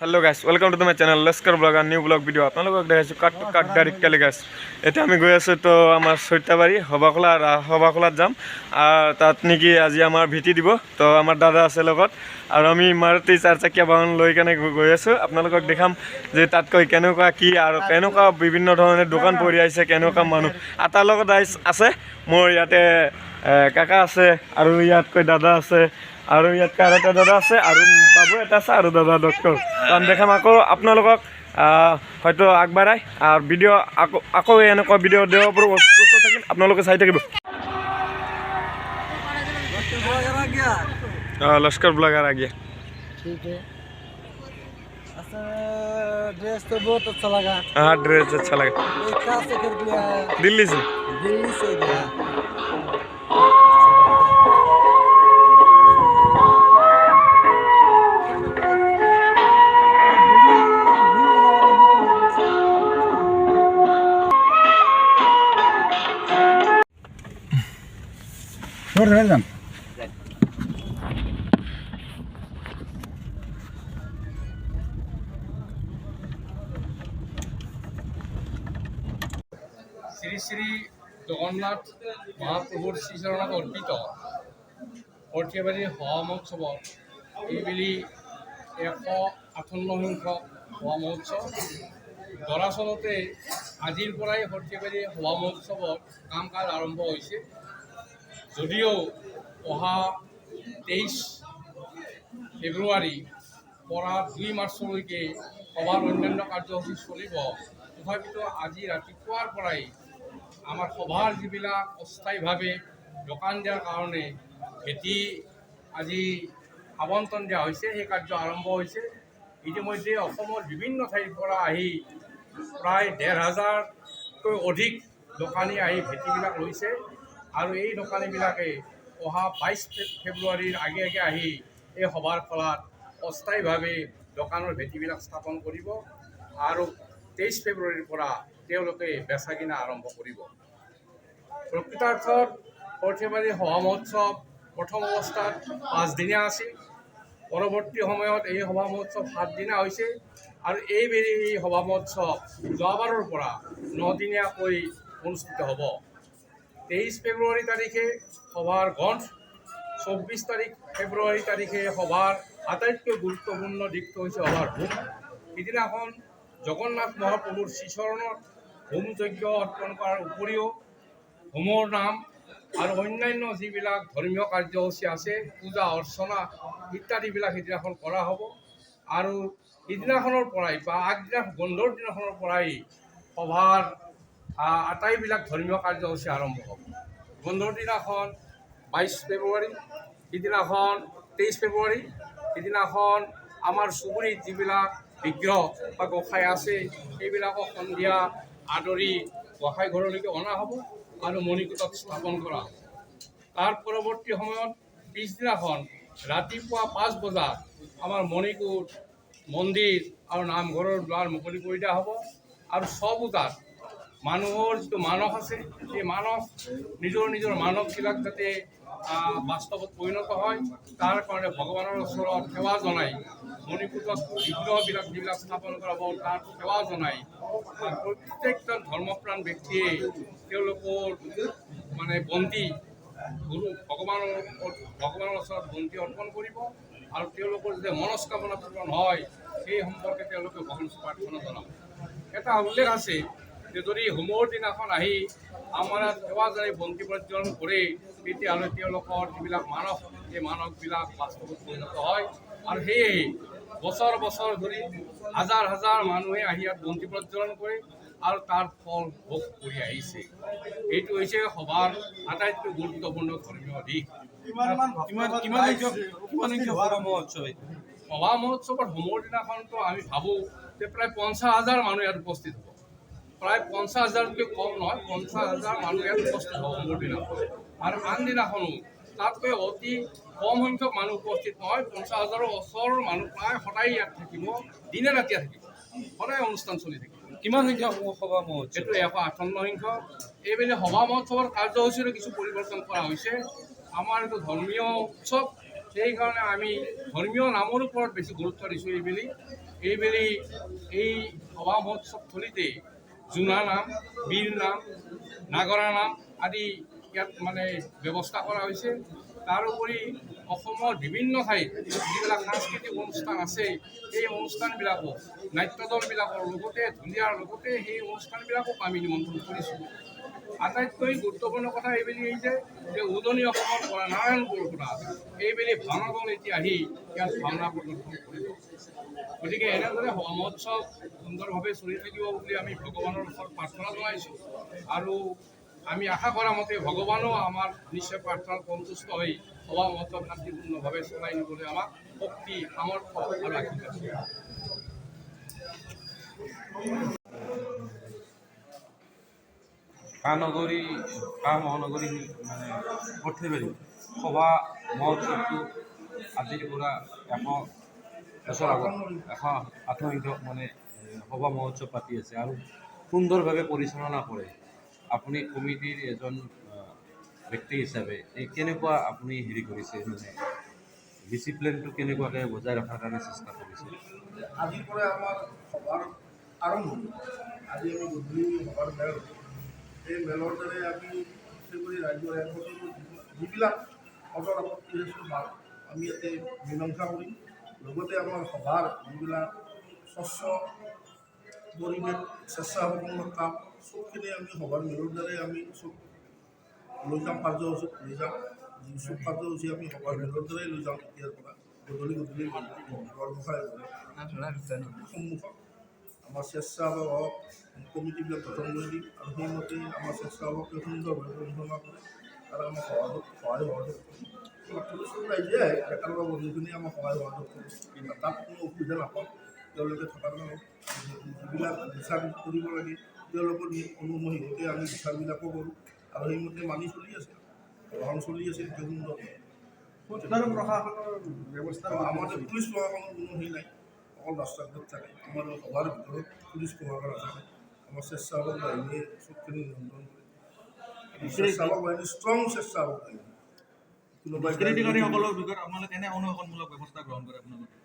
Hello guys welcome to the my channel Laskar blog और new blog video आपलोक देखाइছো काट डाइरेक्टली गाइस এটা আমি গৈ আছো তো আমার সৈতাবাড়ি হবাখোলাত যাম আর তাত নেকি আজি আমার ভিটি দিব তো আমার দাদা আছে লগত আর আমি মারুতি 4 চকিয়া বাহন লৈ কেনে গৈ আছো আপোনালোকক দেখাম যে তাত কই কেনেকুৱা কি আৰ কেনেকুৱা বিভিন্ন ধৰণৰ দোকান পৰি আছে কেনেকুৱা মানুহ আটাৰ লগত আছে মোৰ ইয়াতে কাকা আছে আৰু ইয়াত কই দাদা আছে আৰু ইয়াত কাৰাটা দাদা আছে আৰু বাবু এটা আছে আৰু দাদা ডক্টৰ আমি দেখাম আকৌ আপোনালোকক হয়তো আগবাঢ়াই আৰ ভিডিও আকৌ এনেকুৱা ভিডিও দেওয়ার পর প্রস্তুত থাকিম আপোনালোকে চাই থাকিব लश्कर ब्लॉगर आ गया ठीक है अच्छा ड्रेस तो बहुत अच्छा लगा हाँ ड्रेस अच्छा लगा कहाँ से खरीद लिया है दिल्ली से गया শ্রী শ্রী জগন্নাথ মহাপ্রভুর শ্রীচরণত অর্পিত সৰ্থেবাৰী সভা মহোৎসৱত এইবেলি 158সংখ্যক সভা মহোৎসৱ দৰাচলতে আজিৰ পৰাই সৰ্থেবাৰী সভা মহোৎসৱত কাম কাজ আৰম্ভ হৈছে যদিও অহা 23 ফেব্ৰুৱাৰী পৰা 2 মাৰ্চলৈকে সভাৰ অন্যান্য কাৰ্যসূচী চলিব তথাপিতো আজি ৰাতিপুৱাৰ পৰাই আমাৰ সভাৰ যিবিলাক অস্থায়ীভাৱে দোকান দিয়াৰ কাৰণে ভেটি আজি আবণ্টন দিয়া হৈছে সেই কাৰ্য আৰম্ভ হৈছে ইতিমধ্যে অসমৰ বিভিন্ন ঠাইৰ পৰা আহি প্ৰায় 1,500তকৈ অধিক দোকানী আহি ভেটিবিলাক লৈছে আৰু এই দোকানীবিলাকে অহা 22 ফেব্ৰুৱাৰীৰ আগে আগে আহি এই সভাৰ ফলত অস্থায়ীভাৱে দোকানৰ ভেটিবিলাক স্থাপন কৰিব আৰু 23 ফেব্ৰুৱাৰীৰ পৰা তেওঁলোকে বেচা কিনা আৰম্ভ কৰিব প্ৰকৃতাৰ্থত সৰ্থেবাৰী সভা মহোৎসৱ প্ৰথম অৱস্থাত 5 দিনীয়া আছিল পৰৱৰ্তী সময়ত এই সভা মহোৎসৱ 7 দিনীয়া হৈছে আৰু এইবেলি এই সভা মহোৎসৱ যোৱাবাৰৰ পৰা 9 দিনীয়াকৈ অনুষ্ঠিত হ'ব 23 ফেব্ৰুৱাৰী তাৰিখে সভাৰ গ্ৰন্থ 24 ফেব্ৰুৱাৰী তাৰিখে সভাৰ আটাইতকৈ গুৰুত্বপূৰ্ণ দিশটো হৈছে সভাৰ হোম সিদিনাখন জগন্নাথ মহাপ্ৰভুৰ শ্ৰীচৰণত হোম যজ্ঞ অৰ্পণ কৰাৰ উপৰিও হোমৰ নাম আৰু অন্যান্য যিবিলাক ধৰ্মীয় কাৰ্যসূচী আছে পূজা অৰ্চনা ইত্যাদিবিলাক সিদিনাখন কৰা হ'ব আৰু সিদিনাখনৰ পৰাই বা আগদিনা বন্ধৰ দিনাখনৰ পৰাই সভাৰ আটাইবিলাক ধৰ্মীয় কাৰ্যসূচী আৰম্ভ হ'ব বন্ধৰ দিনাখন 22 ফেব্ৰুৱাৰী সিদিনাখন 23 ফেব্ৰুৱাৰী সিদিনাখন আমাৰ চুবুৰীত যিবিলাক বিগ্ৰহ বা গোসাঁই আছে সেইবিলাকক সন্ধিয়া আদৰি গোসাঁই ঘৰলৈকে অনা হ'ব আৰু মণিকূটত স্থাপন কৰা হ'ব তাৰ পৰৱৰ্তী সময়ত পিছদিনাখন ৰাতিপুৱা 5 বজাত আমাৰ মণিকূট মন্দিৰ আৰু নামঘৰৰ দুৱাৰ মুকলি কৰি দিয়া হ'ব আৰু 6 বজাত মানুহৰ যিটো মানস আছে সেই মানস নিজৰ মানসবিলাক যাতে বাস্তৱত পৰিণত হয় তাৰ কাৰণে ভগৱানৰ ওচৰত সেৱা জনাই মণিকূটত বিগ্ৰহবিলাক যিবিলাক স্থাপন কৰা হ'ব তাত সেৱা জনাই প্ৰত্যেকজন ধৰ্মপ্ৰাণ ব্যক্তিয়ে তেওঁলোকৰ মানে বন্তি গুৰু ভগৱানৰ ওচৰত বন্তি অৰ্পণ কৰিব আৰু তেওঁলোকৰ যে মনস্কামনা পূৰণ হয় সেই সম্পৰ্কে তেওঁলোকে ভগৱানৰ প্ৰাৰ্থনা জনাব এটা উল্লেখ আছে যে যদি হোমৰ দিনাখন আহি আমাৰ সেৱা জনাই বন্তি প্ৰজ্বলন কৰে তেতিয়াহ'লে তেওঁলোকৰ যিবিলাক মানস সেই মানসবিলাক বাস্তৱত পৰিণত হয় আৰু সেয়েহে বছৰ বছৰ ধৰি হাজাৰ হাজাৰ মানুহে আহি ইয়াত বন্তি প্ৰজ্বলন কৰে আৰু তাৰ ফল ভোগ কৰি আহিছে এইটো হৈছে সভাৰ আটাইতকৈ গুৰুত্বপূৰ্ণ ধৰ্মীয় দিশ সভা মহোৎসৱৰ হোমৰ দিনাখনতো আমি ভাবোঁ যে প্ৰায় 50,000 মানুহ ইয়াত উপস্থিত হ'ব প্ৰায় 50,000তকৈ কম নহয় 50,000 মানুহ ইয়াত উপস্থিত হ'ব হোমৰ দিনাখন আৰু আন দিনাখনো তাতকৈ অতি কম সংখ্যক মানুহ উপস্থিত নহয় 50,000ৰ ওচৰৰ মানুহ প্ৰায় সদায় ইয়াত থাকিব দিনে ৰাতিয়ে থাকিব সদায় অনুষ্ঠান চলি থাকিব কিমান সংখ্যক সভা মহোৎসৱ এইটো 158 সংখ্যক এইবেলি সভা মহোৎসৱৰ কাৰ্যসূচীৰো কিছু পৰিৱৰ্তন কৰা হৈছে আমাৰ এইটো ধৰ্মীয় উৎসৱ সেইকাৰণে আমি ধৰ্মীয় নামৰ ওপৰত বেছি গুৰুত্ব দিছোঁ এইবেলি এইবেলি এই সভা মহোৎসৱস্থলীতে জোনা নাম, বীৰ নাম, নাগৰা নাম আদি ইয়াত মানে ব্যৱস্থা কৰা হৈছে। তাৰোপৰি অসমৰ বিভিন্ন ঠাইত যিবিলাক সাংস্কৃতিক অনুষ্ঠান আছে সেই অনুষ্ঠানবিলাকো নাট্যদলবিলাকৰ লগতে ঢুলীয়াৰ লগতে সেই অনুষ্ঠানবিলাকক আমি নিমন্ত্ৰণ কৰিছোঁ। আটাইতকৈ গুৰুত্বপূৰ্ণ কথা এইবেলি এই যে উজনি অসমৰ পৰা নাৰায়ণপুৰৰ পৰা এইবেলি ভাওনা দল এতিয়া আহি ইয়াত ভাওনা প্ৰদৰ্শন কৰিব। গতিকে এনেদৰে সভা মহোৎসৱ সুন্দৰভাৱে চলি থাকিব বুলি আমি ভগৱানৰ ওচৰত প্ৰাৰ্থনা জনাইছোঁ আৰু আমি আশা কৰা মতে ভগৱানো আমাৰ নিশ্চয় প্ৰাৰ্থনাত সন্তুষ্ট হৈ সভা মহোৎসৱ শান্তিপূৰ্ণভাৱে চলাই নিবলৈ আমাক শক্তি, সামৰ্থ্য আৰু আশীৰ্বাদ দিয়ে। মহানগৰী মানে সৰ্থেবাৰী সভা মহোৎসৱটো আজিৰ পৰা 100 বছৰ আগত 108 মানে সভা মহোৎসৱ পাতি আছে আৰু সুন্দৰভাৱে পৰিচালনা কৰে। আপুনি কমিটিৰ এজন ব্যক্তি হিচাপে এই কেনেকুৱা আপুনি হেৰি কৰিছে মানে ডিচিপ্লিনটো কেনেকুৱাকৈ বজাই ৰখাৰ কাৰণে চেষ্টা কৰিছে? আজিৰ পৰা আমাৰ সভাৰ আৰম্ভ। আজি আমি গধূলি সভাৰ মেল, এই মেলৰ দ্বাৰাই আমি গোটেই ৰাইজৰ যিবিলাক অজৰ আপত্তি আছে ভাল আমি ইয়াতে মীমাংসা কৰিম। লগতে আমাৰ সভাৰ যিবিলাক স্বচ্ছ পৰিৱেশ, স্বেচ্ছাসেৱকমূলক কাম চবখিনি আমি সভাৰ মেলৰ দ্বাৰাই আমি চব লৈ যাম, কাৰ্যসূচীত লৈ যাম। যি চব কাৰ্যসূচী আমি সভাৰ মেলৰ দ্বাৰাই লৈ যাম। এতিয়াৰ পৰা গধূলি বৰগোঁসাই সন্মুখত আমাৰ স্বেচ্ছাসেৱক কমিটিবিলাক গঠন কৰি দিম আৰু সেইমতে আমাৰ স্বেচ্ছাসেৱকে সুন্দৰভাৱে পৰিচালনা কৰে আৰু আমাৰ সহযোগ কৰিম। ৰাইজে একেলগে বন্ধুখিনি আমাৰ সহায় সহযোগ কৰিম, তাত কোনো অসুবিধা নাপাওঁ। তেওঁলোকে থকাৰ কাৰণে যিবিলাক বিচাৰ কৰিব লাগে তেওঁলোকৰ অনুমোদিততে আমি বিচাৰবিলাকো কৰোঁ আৰু সেইমতে মানি চলি আছে, গ্ৰহণ চলি আছে। সুন্দৰ প্ৰশাসনৰ ব্যৱস্থা আমাৰ পুলিচ প্ৰশাসনৰ কোনো হেৰি নাই, অকল ৰাস্তাঘাটত থাকে। আমাৰ সভাৰ ভিতৰত পুলিচ প্ৰশাসন আছে, আমাৰ স্বেচ্ছাসেৱক বাহিনীয়ে চবখিনি নিয়ন্ত্ৰণ কৰে। স্বেচ্ছাসেৱক বাহিনী ষ্ট্ৰং স্বেচ্ছাসেৱক বাহিনী। দুষ্কৃতিকাৰীসকলৰ বিষয়ে আপোনালোকে কেনে অনুশাসনমূলক ব্যৱস্থা গ্ৰহণ কৰে আপোনালোকে?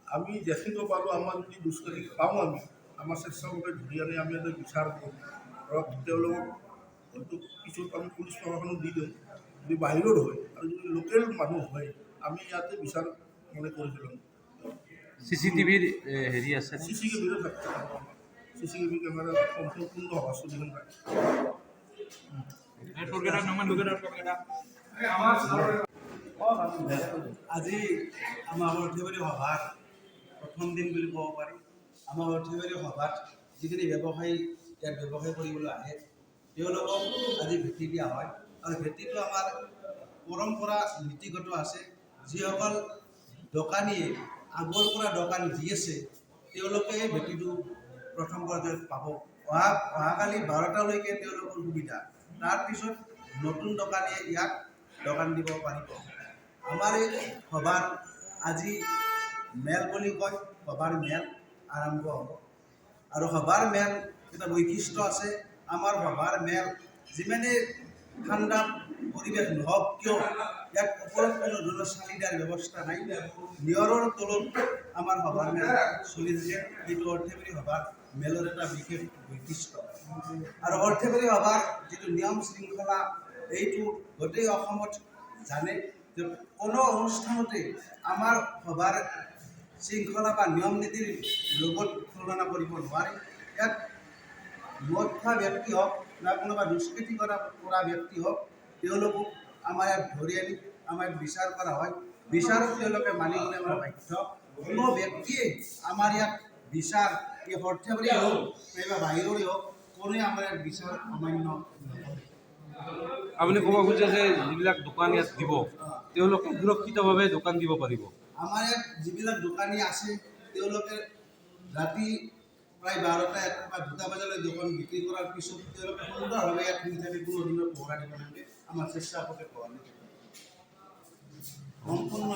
আমি দেখিব পাৰোঁ, আমাৰ যদি দুষ্কৃতি পাওঁ আমি আমাৰ স্বেচ্ছাসেৱকে ধৰি আনি আমি এটা বিচাৰ কৰোঁ। ধৰক তেওঁলোকক হয়তো কিছু আমি পুলিচ প্ৰশাসনক দি দিওঁ, যদি বাহিৰৰ হয় আৰু যদি লোকেল মানুহ হয় আমি ইয়াতে বিচাৰ মানে কৰি দিলোঁ। CCTVৰ হেৰি আছে? CCTVৰো থাকে, CCTV কেমেৰা সম্পূৰ্ণ সভা নাই। আজি আমাৰ সৰ্থেবাৰী সভাৰ প্ৰথম দিন বুলি ক'ব পাৰি। আমাৰ সৰ্থেবাৰী সভাত যিখিনি ব্যৱসায়ী ইয়াত ব্যৱসায় কৰিবলৈ আহে তেওঁলোকক আজি ভেটি দিয়া হয় আৰু ভেটিটো আমাৰ পৰম্পৰা নীতিগত আছে। যিসকল দোকানীয়ে আগৰ পৰা দোকান দি আছে তেওঁলোকে ভেটিটো প্ৰথম পৰ্যায়ত পাব। অহাকালি 12টালৈকে তেওঁলোকৰ সুবিধা, তাৰপিছত নতুন দোকানীয়ে ইয়াত দোকান দিব পাৰিব। আমাৰ এই সভাৰ আজি মেল বুলি কয়, সভাৰ মেল আৰম্ভ হ'ব আৰু সভাৰ মেল এটা বৈশিষ্ট্য আছে। আমাৰ সভাৰ মেল যিমানে ঠাণ্ডা পৰিৱেশ নহওক কিয় ইয়াত ওপৰত কোনো ধৰণৰ চালিদাৰ ব্যৱস্থা নাই, নিয়ৰৰ তলত আমাৰ সভাৰ মেল চলি থাকে। এইটো সৰ্থেবাৰী সভাৰ মেলৰ এটা বিশেষ বৈশিষ্ট্য আৰু সৰ্থেবাৰী সভাৰ যিটো নিয়ম শৃংখলা এইটো গোটেই অসমত জানে যে কোনো অনুষ্ঠানতে আমাৰ সভাৰ শৃংখলা বা নিয়ম নীতিৰ লগত তুলনা কৰিব নোৱাৰে। ইয়াত মদ খোৱা ব্যক্তি হওক বা কোনোবা দুষ্কৃতি কৰা ব্যক্তি হওক তেওঁলোকক আমাৰ ইয়াত ধৰি আনি আমাৰ ইয়াত বিচাৰ কৰা হয়। বিচাৰক তেওঁলোকে মানিবলৈ আমাৰ বাধ্য। কোনো ব্যক্তিয়ে আমাৰ ইয়াত বিচাৰ এই সৰ্থেবাৰী হওক বা বাহিৰৰে হওক কোনোৱে আমাৰ ইয়াত বিচাৰ অমান্য নকৰে। আপুনি ক'ব খুজিছে যে যিবিলাক দোকান ইয়াত দিব তেওঁলোকে সুৰক্ষিতভাৱে দোকান দিব পাৰিব? আমাৰ ইয়াত যিবিলাক দোকানী আছে তেওঁলোকে ৰাতি প্ৰায় 12টা, 1টা বা 2টা বজালৈ দোকান বিক্ৰী কৰাৰ পিছত তেওঁলোকে সুন্দৰভাৱে ইয়াত শুই থাকে, কোনো ধৰণৰ পহৰা দিব নালাগে। আমাৰ স্বেচ্ছাসেৱকে পহৰা দিব সম্পূৰ্ণ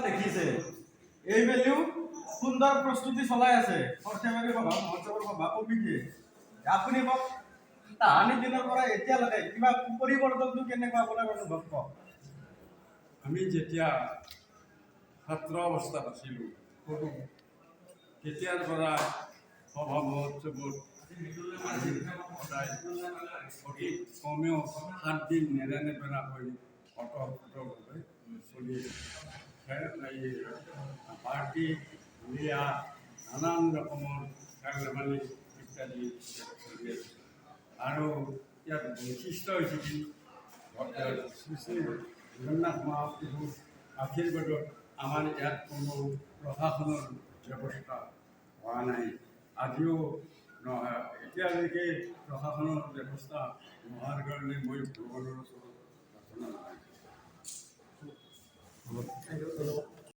দেখিছে এইবেলিও সুন্দৰ প্ৰস্তুতি চলাই আছে সৰ্থেবাৰী সভা মহোৎসৱৰ সভা কমিটিয়ে। আপুনি কওক তাহানি দিনৰ পৰা এতিয়ালৈকে কিবা পৰিৱৰ্তনটো কেনেকুৱা আপোনাৰ অনুভৱ কওক? আমি যেতিয়া ছাত্ৰ অৱস্থাত আছিলোঁ তেতিয়াৰ পৰা সভা মহোৎসৱত আজি সদায় অতি কমেও 7 দিন নেৰানেপেৰাকৈ অতঃভাৱে চলি আছে। এই পাৰ্টি বিয়া নানান ৰকমৰ খেল ধেমালি ইত্যাদি চলি আছে। আৰু ইয়াত বৈশিষ্ট্য হৈছে কি শ্ৰী শ্ৰী জগন্নাথ মহাপ্ৰভুৰ আশীৰ্বাদত আমাৰ ইয়াত কোনো প্ৰশাসনৰ ব্যৱস্থা হোৱা নাই। আজিও নহয়, এতিয়ালৈকে প্ৰশাসনৰ ব্যৱস্থা নোহোৱাৰ কাৰণে মই ভগৱানৰ ওচৰত প্ৰাৰ্থনা জনাইছোঁ।